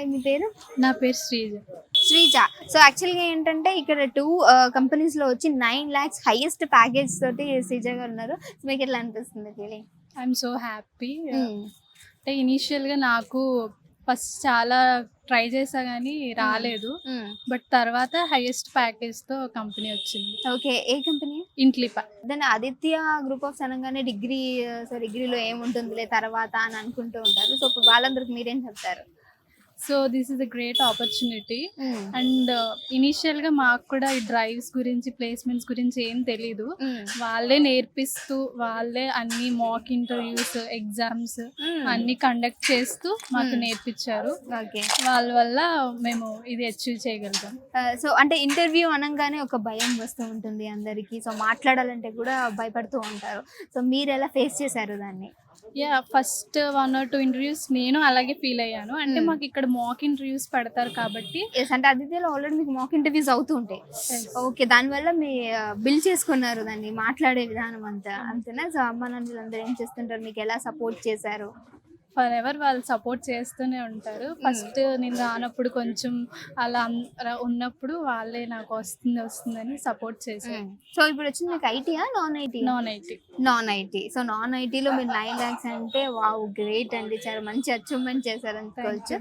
Hi, మీ పేరు? నా పేరు శ్రీజ. శ్రీజ. సో యాక్చువల్‌గా ఏంటంటే ఇక్కడ 2 కంపెనీస్‌లో వచ్చి 9 లాక్స్ హైయెస్ట్ ప్యాకేజ్ తోటి శ్రీజ గారు ఉన్నారు. సో మీకు ఎట్లా అనిపిస్తుంది ఫీలింగ్? I'm so happy. హ్మ్. అంటే ఇనీషియల్‌గా నాకు ఫస్ట్ చాలా ట్రై చేశా గానీ రాలేదు. హ్మ్. బట్ తర్వాత హైయెస్ట్ ప్యాకేజ్‌తో కంపెనీ వచ్చింది. ఓకే. ఏ కంపెనీ? ఇంట్లిప. దెన్ ఆదిత్య గ్రూప్ ఆఫ్స్ అనంగానే డిగ్రీ, సో డిగ్రీలో ఏముంటుందిలే తర్వాత అని అనుకుంటూ ఉంటారు. సో ఇప్పుడు వాళ్ళందరికి మీరేం చెప్తారు? So this is a great opportunity. హ్మ్. అండ్ ఇనీషియల్‌గా మాకు కూడా ఈ డ్రైవ్స్ గురించి, ప్లేస్‌మెంట్స్ గురించి ఏం తెలీదు. హ్మ్. వాళ్ళే నేర్పిస్తూ, వాళ్ళే అన్ని మాక్ ఇంటర్వ్యూస్, ఎగ్జామ్స్ హ్మ్. అన్నీ కండక్ట్ చేస్తూ మాకు నేర్పించారు. ఓకే. వాళ్ళ వల్ల మేము ఇది అచీవ్ చేయగలిగాం. సో అంటే ఇంటర్వ్యూ అనంగానే ఒక భయం వస్తూ ఉంటుంది అందరికి. సో మాట్లాడాలంటే కూడా భయపడుతూ ఉంటారు. సో మీరెలా ఫేస్ చేశారు దాన్ని? ఫస్ట్ 1 or 2 ఇంటర్వ్యూస్ నేను అలాగే ఫీల్ అయ్యాను. అంటే మాకు ఇక్కడ మాక్ ఇంటర్వ్యూస్ పెడతారు కాబట్టి. యెస్. అంటే ఆదిత్యలో ఆల్రెడీ మీకు మాక్ ఇంటర్వ్యూస్ అవుతూ ఉంటాయి. Yes. ఓకే. దానివల్ల మీ బిల్డ్ చేసుకున్నారు దాన్ని మాట్లాడే విధానం అంతా. అంతేనా? సో అమ్మ నాన్నలందరూ ఏం చేస్తుంటారు? మీకు ఎలా సపోర్ట్ చేశారు? ఫర్ ఎవర్ వాళ్ళు సపోర్ట్ చేస్తూనే ఉంటారు. ఫస్ట్ నేను రానప్పుడు కొంచెం అలా ఉన్నప్పుడు వాళ్ళే నాకు వస్తుందని సపోర్ట్ చేశారు. సో ఇప్పుడు వచ్చింది మీకు ఐటీయా? Non IT? Non IT. Non IT. So non ఐటీలో మీరు 9 లాక్స్ అంటే వావ్! గ్రేట్ అండి. చాలా మంచి అచీవ్‌మెంట్ చేశారు అనుకోవచ్చు.